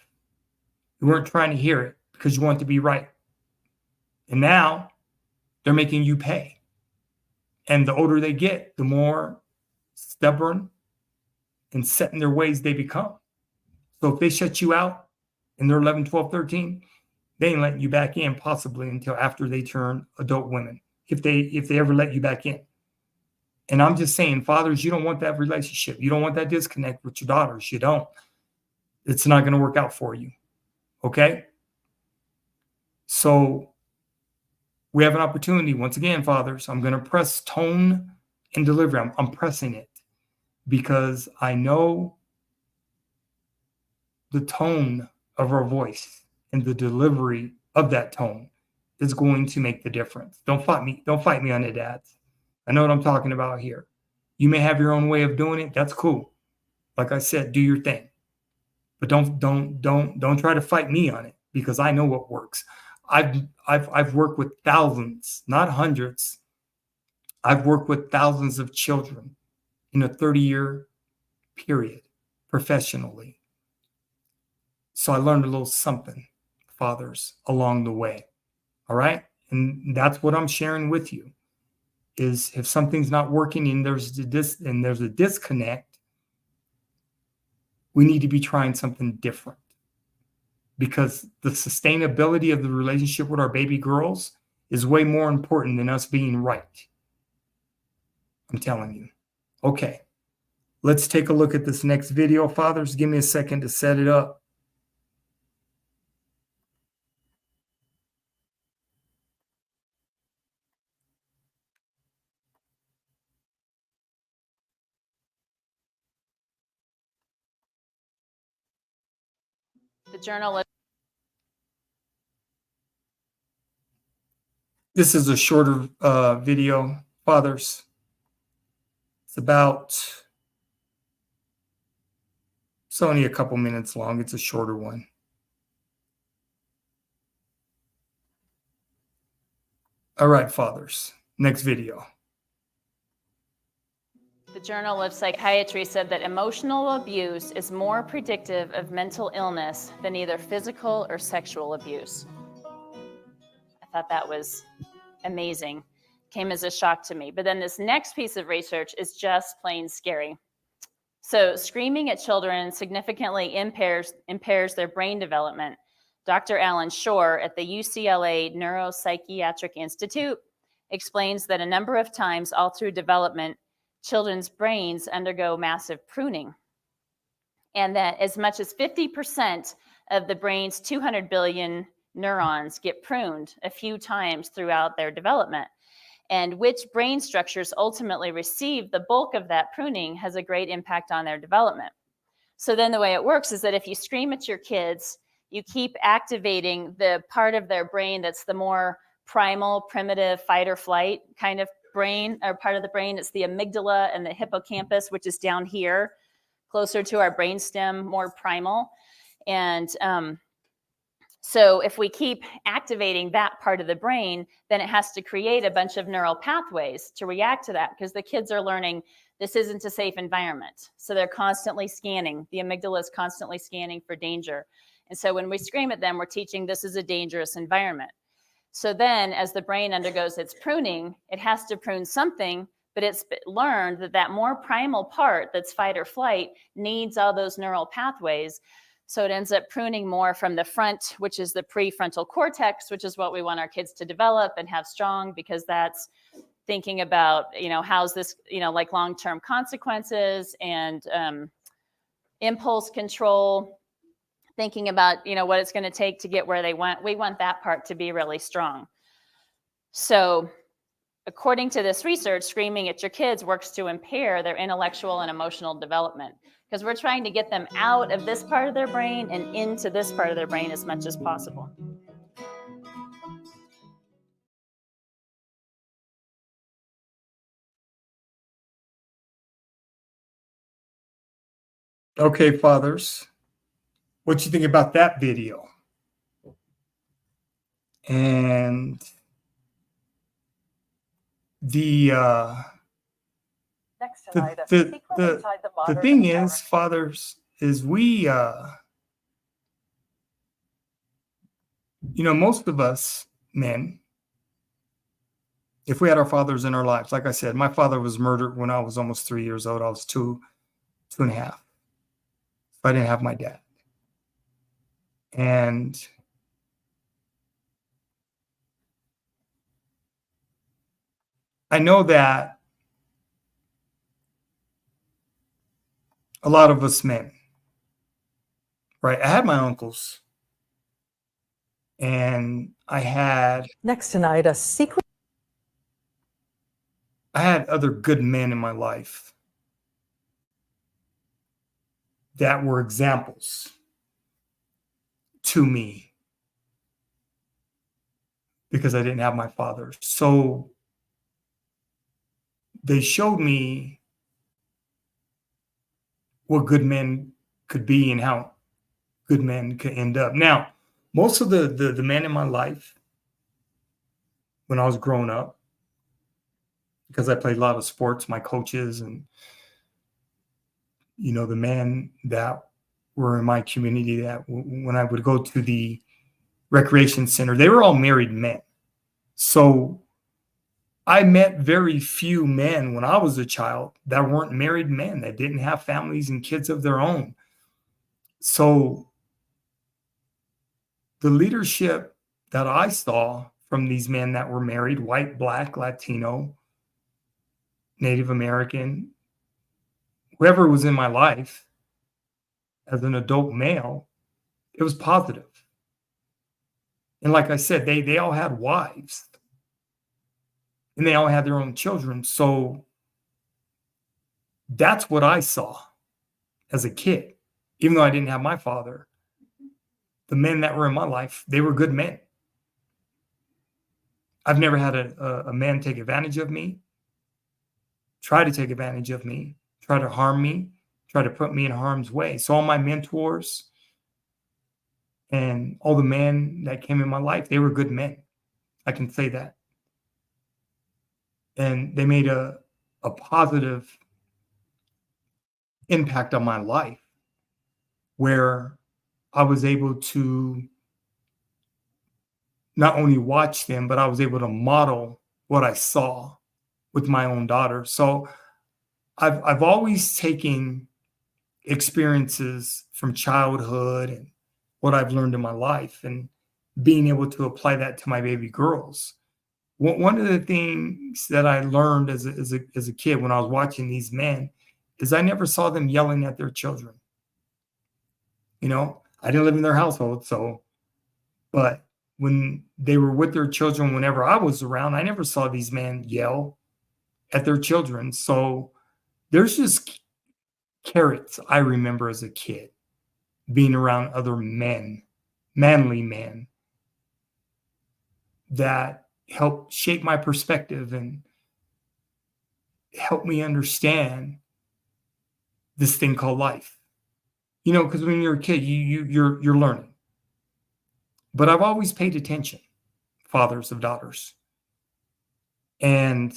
Speaker 1: You weren't trying to hear it because you want to be right. And now they're making you pay. And the older they get, the more stubborn and set in their ways they become. So if they shut you out and they're 11, 12, 13, they ain't letting you back in possibly until after they turn adult women, if they ever let you back in. And I'm just saying, fathers, you don't want that relationship. You don't want that disconnect with your daughters. You don't. It's not going to work out for you. Okay? So we have an opportunity. Once again, fathers, I'm going to press tone and delivery. I'm pressing it because I know the tone of our voice and the delivery of that tone is going to make the difference. Don't fight me. Don't fight me on it, dads. I know what I'm talking about here. You may have your own way of doing it. That's cool. Like I said, do your thing. But don't try to fight me on it because I know what works. I've worked with thousands, not hundreds. I've worked with thousands of children in a 30-year period professionally. So I learned a little something, fathers, along the way. All right? And that's what I'm sharing with you. Is if something's not working and there's a disconnect, we need to be trying something different. Because the sustainability of the relationship with our baby girls is way more important than us being right. I'm telling you. Okay, let's take a look at this next video, fathers. Give me a second to set it up.
Speaker 10: The journalist.
Speaker 1: This is a shorter video, fathers. It's only a couple minutes long. It's a shorter one. All right, fathers, next video.
Speaker 10: The Journal of Psychiatry said that emotional abuse is more predictive of mental illness than either physical or sexual abuse. I thought that was amazing. Came as a shock to me. But then this next piece of research is just plain scary. So screaming at children significantly impairs their brain development. Dr. Alan Shore at the UCLA Neuropsychiatric Institute explains that a number of times all through development, children's brains undergo massive pruning, and that as much as 50% of the brain's 200 billion neurons get pruned a few times throughout their development. And which brain structures ultimately receive the bulk of that pruning has a great impact on their development. So then the way it works is that if you scream at your kids, you keep activating the part of their brain that's the more primal, primitive, fight or flight kind of brain, or part of the brain. It's the amygdala and the hippocampus, which is down here, closer to our brainstem, more primal. And so if we keep activating that part of the brain, then it has to create a bunch of neural pathways to react to that, because the kids are learning this isn't a safe environment. So they're constantly scanning. The amygdala is constantly scanning for danger. And so when we scream at them, we're teaching this is a dangerous environment. So then as the brain undergoes its pruning, it has to prune something, but it's learned that that more primal part that's fight or flight needs all those neural pathways. So it ends up pruning more from the front, which is the prefrontal cortex, which is what we want our kids to develop and have strong, because that's thinking about, how's this, like long-term consequences and impulse control, thinking about, what it's going to take to get where they went. We want that part to be really strong. So according to this research, screaming at your kids works to impair their intellectual and emotional development, because we're trying to get them out of this part of their brain and into this part of their brain as much as possible.
Speaker 1: Okay, fathers, what you think about that video? And the
Speaker 11: Next tonight, a
Speaker 1: the
Speaker 11: secret
Speaker 1: the
Speaker 11: inside the
Speaker 1: the
Speaker 11: modern
Speaker 1: thing
Speaker 11: American-
Speaker 1: is, fathers, is we most of us men, if we had our fathers in our lives, like I said, my father was murdered when I was almost 3 years old. I was two and a half. I didn't have my dad. And I know that a lot of us men, right? I had my uncles, and I had
Speaker 11: Next tonight, a secret.
Speaker 1: other good men in my life that were examples to me because I didn't have my father. So they showed me what good men could be and how good men could end up. Now, most of the men in my life when I was growing up, because I played a lot of sports, my coaches and the men that were in my community that when I would go to the recreation center, they were all married men. So I met very few men when I was a child that weren't married men, that didn't have families and kids of their own. So the leadership that I saw from these men that were married, white, black, Latino, Native American, whoever was in my life as an adult male, it was positive. And like I said, they all had wives and they all had their own children. So that's what I saw as a kid, even though I didn't have my father. The men that were in my life, they were good men. I've never had a man take advantage of me, try to take advantage of me, try to harm me, try to put me in harm's way. So all my mentors and all the men that came in my life, they were good men. I can say that. And they made a positive impact on my life where I was able to not only watch them, but I was able to model what I saw with my own daughter. So I've always taken experiences from childhood and what I've learned in my life and being able to apply that to my baby girls. One of the things that I learned as a kid when I was watching these men is I never saw them yelling at their children. I didn't live in their household, but when they were with their children, whenever I was around, I never saw these men yell at their children. So there's just carrots I remember as a kid being around other men, manly men, that helped shape my perspective and help me understand this thing called life. Because when you're a kid, you're learning. But I've always paid attention, fathers of daughters. And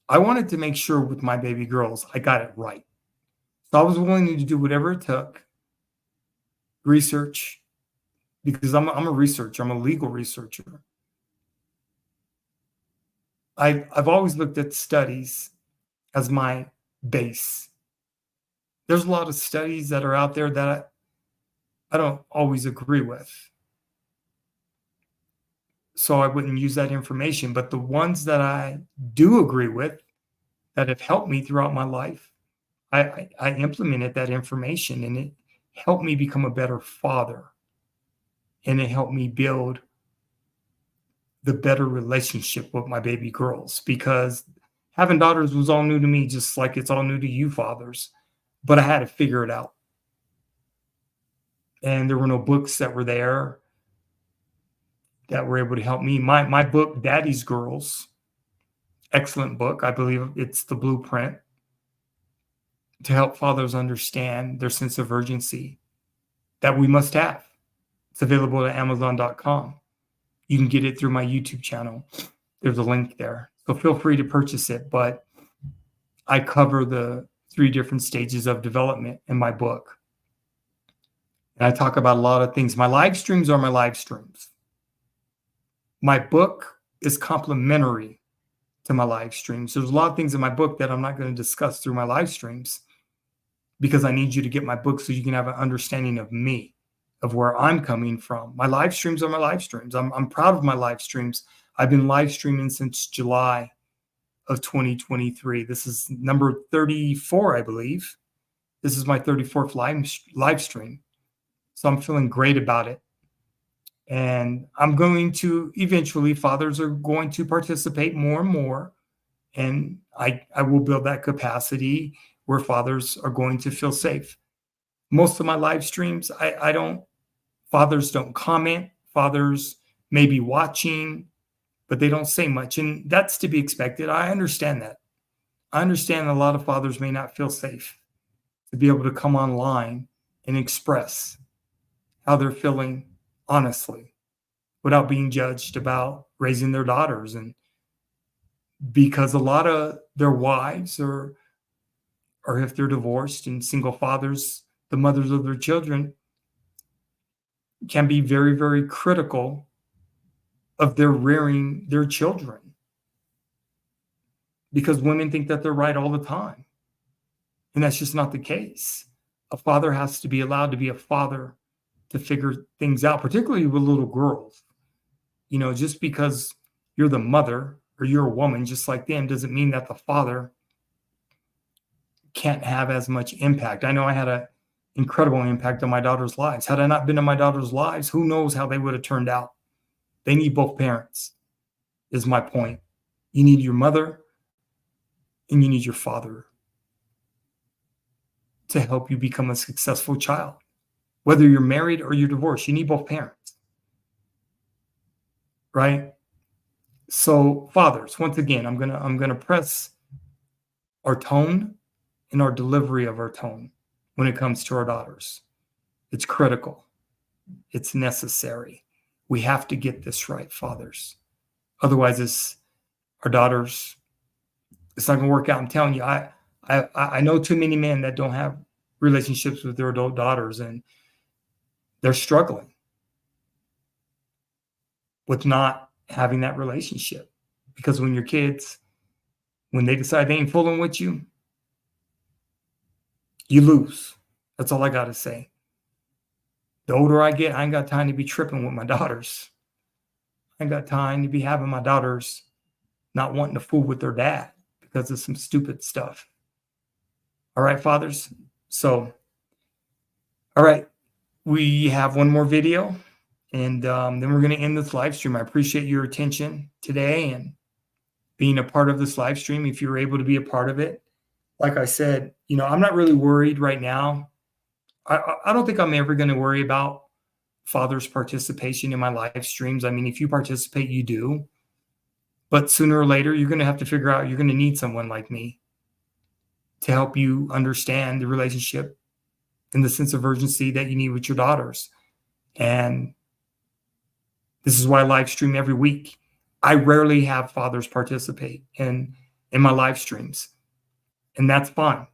Speaker 1: I wanted to make sure with my baby girls, I got it right. So I was willing to do whatever it took, research, because I'm a researcher. I'm a legal researcher. I've always looked at studies as my base. There's a lot of studies that are out there that I don't always agree with. So I wouldn't use that information. But the ones that I do agree with, that have helped me throughout my life, I implemented that information and it helped me become a better father. And it helped me build the better relationship with my baby girls, because having daughters was all new to me, just like it's all new to you fathers. But I had to figure it out. And there were no books that were there that were able to help me. My book, Daddy's Girls, excellent book. I believe it's the blueprint to help fathers understand their sense of urgency that we must have. It's available at Amazon.com. You can get it through my YouTube channel. There's a link there. So feel free to purchase it. But I cover the 3 different stages of development in my book. And I talk about a lot of things. My live streams are my live streams. My book is complementary to my live streams. There's a lot of things in my book that I'm not going to discuss through my live streams, because I need you to get my book so you can have an understanding of me, of where I'm coming from. My live streams are my live streams. I'm proud of my live streams. I've been live streaming since July of 2023. This is number 34, I believe. This is my 34th live stream. So I'm feeling great about it. And I'm going to eventually, fathers are going to participate more and more. And I will build that capacity where fathers are going to feel safe. Most of my live streams, fathers don't comment. Fathers may be watching, but they don't say much. And that's to be expected. I understand that. I understand a lot of fathers may not feel safe to be able to come online and express how they're feeling honestly, without being judged about raising their daughters. And because a lot of their wives, or if they're divorced and single fathers, the mothers of their children, can be very, very critical of their rearing their children, because women think that they're right all the time. And that's just not the case. A father has to be allowed to be a father, to figure things out, particularly with little girls. You know, just because you're the mother or you're a woman just like them doesn't mean that the father can't have as much impact. I know I had an incredible impact on my daughter's lives. Had I not been in my daughter's lives, who knows how they would have turned out. They need both parents, is my point. You need your mother and you need your father to help you become a successful child. Whether you're married or you're divorced, you need both parents, right? So fathers, once again, I'm gonna press our tone and our delivery of our tone when it comes to our daughters. It's critical. It's necessary. We have to get this right, fathers. Otherwise, our daughters, it's not gonna work out. I'm telling you, I know too many men that don't have relationships with their adult daughters, and they're struggling with not having that relationship. Because when your kids, when they decide they ain't fooling with you, you lose. That's all I got to say. The older I get, I ain't got time to be tripping with my daughters. I ain't got time to be having my daughters not wanting to fool with their dad because of some stupid stuff. All right, fathers? So, all right. We have one more video, and then we're going to end this live stream. I appreciate your attention today and being a part of this live stream. If you're able to be a part of it, like I said, you know, I'm not really worried right now. I don't think I'm ever going to worry about fathers' participation in my live streams. I mean, if you participate, you do. But sooner or later, you're going to have to figure out, you're going to need someone like me to help you understand the relationship and the sense of urgency that you need with your daughters. And this is why I live stream every week. I rarely have fathers participate in my live streams, and that's fine.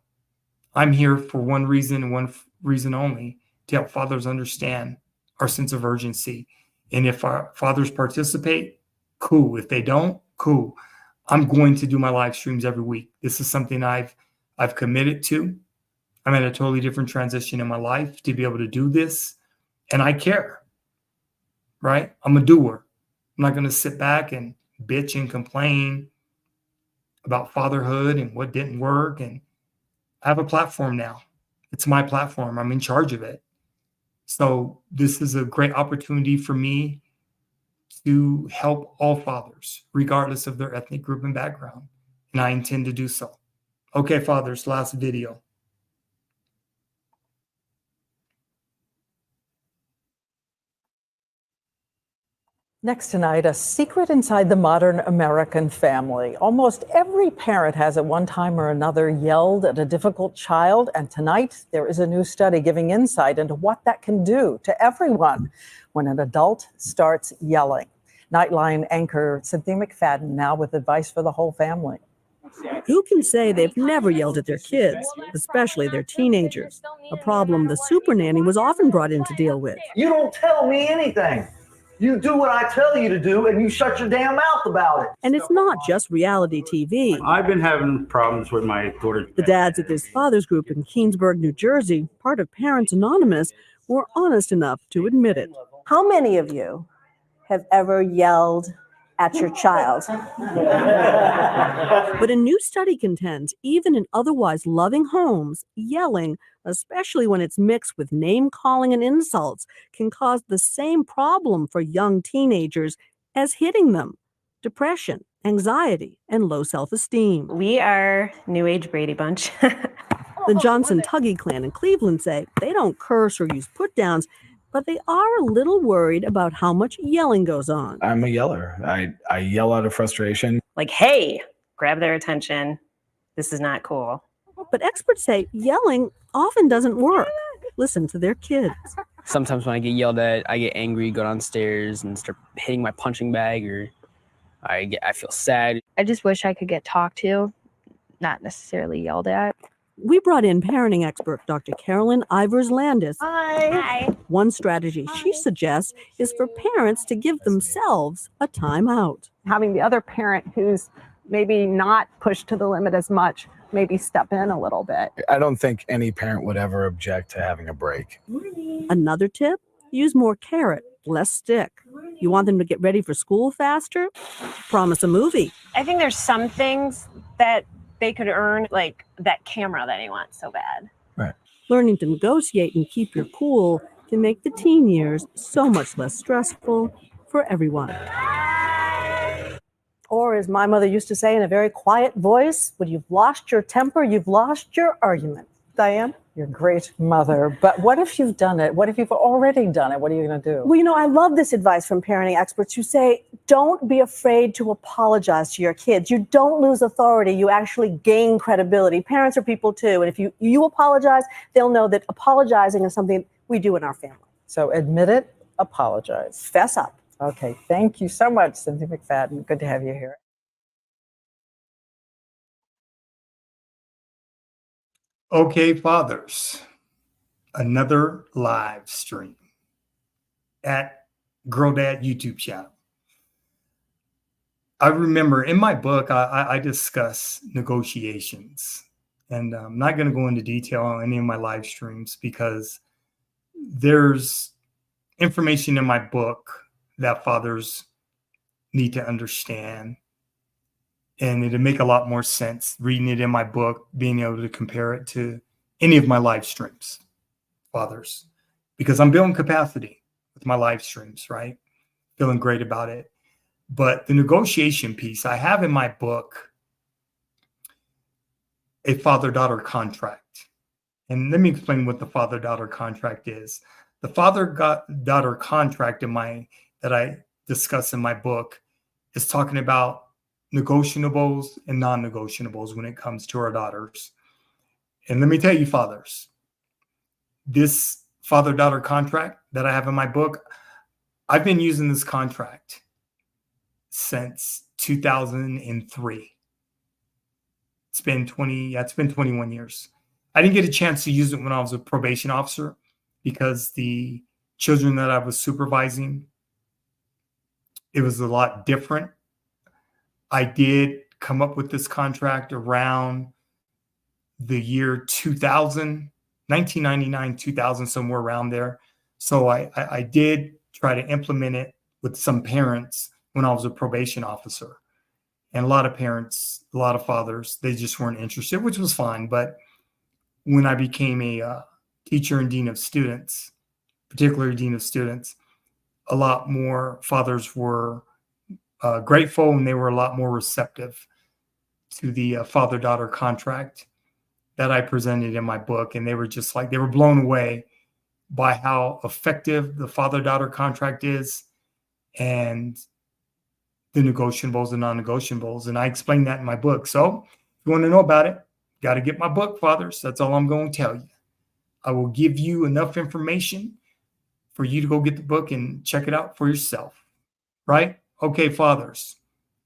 Speaker 1: I'm here for one reason and one reason only, to help fathers understand our sense of urgency. And if our fathers participate, cool. If they don't, cool. I'm going to do my live streams every week. This is something I've committed to. I'm at a totally different transition in my life to be able to do this. And I care, right? I'm a doer. I'm not going to sit back and bitch and complain about fatherhood and what didn't work. And I have a platform now. It's my platform. I'm in charge of it. So this is a great opportunity for me to help all fathers, regardless of their ethnic group and background. And I intend to do so. Okay, fathers, last video.
Speaker 11: Next tonight, a secret inside the modern American family. Almost every parent has at one time or another yelled at a difficult child. And tonight, there is a new study giving insight into what that can do to everyone when an adult starts yelling. Nightline anchor Cynthia McFadden now with advice for the whole family.
Speaker 12: Who can say they've never yelled at their kids, especially their teenagers? A problem the super nanny was often brought in to deal with.
Speaker 13: You don't tell me anything. You do what I tell you to do, and you shut your damn mouth about it.
Speaker 12: And it's not just reality TV.
Speaker 14: I've been having problems with my daughter.
Speaker 12: The dads at this fathers group in Keensburg, New Jersey, part of Parents Anonymous, were honest enough to admit it.
Speaker 15: How many of you have ever yelled at your child?
Speaker 12: But a new study contends, even in otherwise loving homes, yelling, especially when it's mixed with name-calling and insults, can cause the same problem for young teenagers as hitting them: depression, anxiety, and low self-esteem.
Speaker 16: We are New Age Brady Bunch.
Speaker 12: The Johnson Tuggy clan in Cleveland say they don't curse or use put-downs, but they are a little worried about how much yelling goes on.
Speaker 17: I'm a yeller. I yell out of frustration.
Speaker 16: Like, hey, grab their attention. This is not cool.
Speaker 12: But experts say yelling often doesn't work. Listen to their kids.
Speaker 18: Sometimes when I get yelled at, I get angry, go downstairs and start hitting my punching bag, or I feel sad.
Speaker 19: I just wish I could get talked to, not necessarily yelled at.
Speaker 12: We brought in parenting expert Dr. Carolyn Ivers Landis.
Speaker 19: Hi.
Speaker 12: One strategy she suggests is for parents to give themselves a timeout.
Speaker 20: Having the other parent who's maybe not pushed to the limit as much, maybe step in a little bit.
Speaker 17: I don't think any parent would ever object to having a break.
Speaker 12: Another tip, use more carrot, less stick. You want them to get ready for school faster? Promise a movie.
Speaker 16: I think there's some things that they could earn, like that camera that he wants so bad.
Speaker 17: Right.
Speaker 12: Learning to negotiate and keep your cool can make the teen years so much less stressful for everyone.
Speaker 15: Or as my mother used to say in a very quiet voice, when you've lost your temper, you've lost your argument. Diane?
Speaker 11: Your great mother. But what if you've done it? What if you've already done it? What are you going to do?
Speaker 15: Well, I love this advice from parenting experts who say, don't be afraid to apologize to your kids. You don't lose authority. You actually gain credibility. Parents are people too. And if you apologize, they'll know that apologizing is something we do in our family.
Speaker 11: So admit it, apologize.
Speaker 15: Fess up.
Speaker 11: Okay. Thank you so much, Cynthia McFadden. Good to have you here.
Speaker 1: Okay, fathers, another live stream at Girl Dad YouTube channel. I remember in my book, I discuss negotiations, and I'm not going to go into detail on any of my live streams because there's information in my book that fathers need to understand. And it'd make a lot more sense reading it in my book, being able to compare it to any of my live streams, fathers, because I'm building capacity with my live streams, right? Feeling great about it. But the negotiation piece, I have in my book a father-daughter contract. And let me explain what the father-daughter contract is. The father-daughter contract that I discuss in my book is talking about negotiables and non-negotiables when it comes to our daughters. And let me tell you, fathers, this father-daughter contract that I have in my book, I've been using this contract since 2003. It's been 21 years. I didn't get a chance to use it when I was a probation officer because the children that I was supervising, it was a lot different. I did come up with this contract around the year 2000, 1999, 2000, somewhere around there. So I did try to implement it with some parents when I was a probation officer. And a lot of parents, a lot of fathers, they just weren't interested, which was fine. But when I became a teacher and dean of students, particularly dean of students, a lot more fathers were grateful, and they were a lot more receptive to the father-daughter contract that I presented in my book. And they were just like, they were blown away by how effective the father-daughter contract is and the negotiables and non-negotiables. And I explained that in my book. So if you want to know about it, got to get my book, fathers. That's all I'm going to tell you. I will give you enough information for you to go get the book and check it out for yourself. Right? Okay, fathers,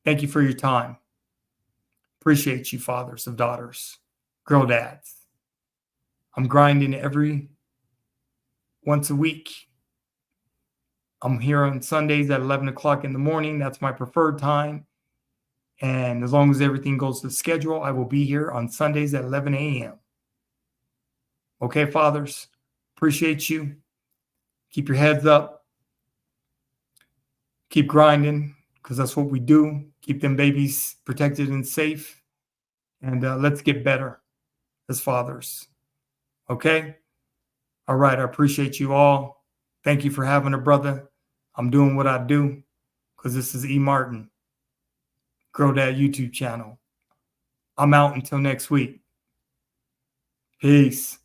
Speaker 1: thank you for your time. Appreciate you, fathers of daughters, girl dads. I'm grinding once a week. I'm here on Sundays at 11 o'clock in the morning. That's my preferred time. And as long as everything goes to schedule, I will be here on Sundays at 11 a.m. Okay, fathers, appreciate you. Keep your heads up. Keep grinding, because that's what we do. Keep them babies protected and safe. And let's get better as fathers. Okay? All right, I appreciate you all. Thank you for having a brother. I'm doing what I do because this is E. Martin, Girl Dad YouTube channel. I'm out until next week. Peace.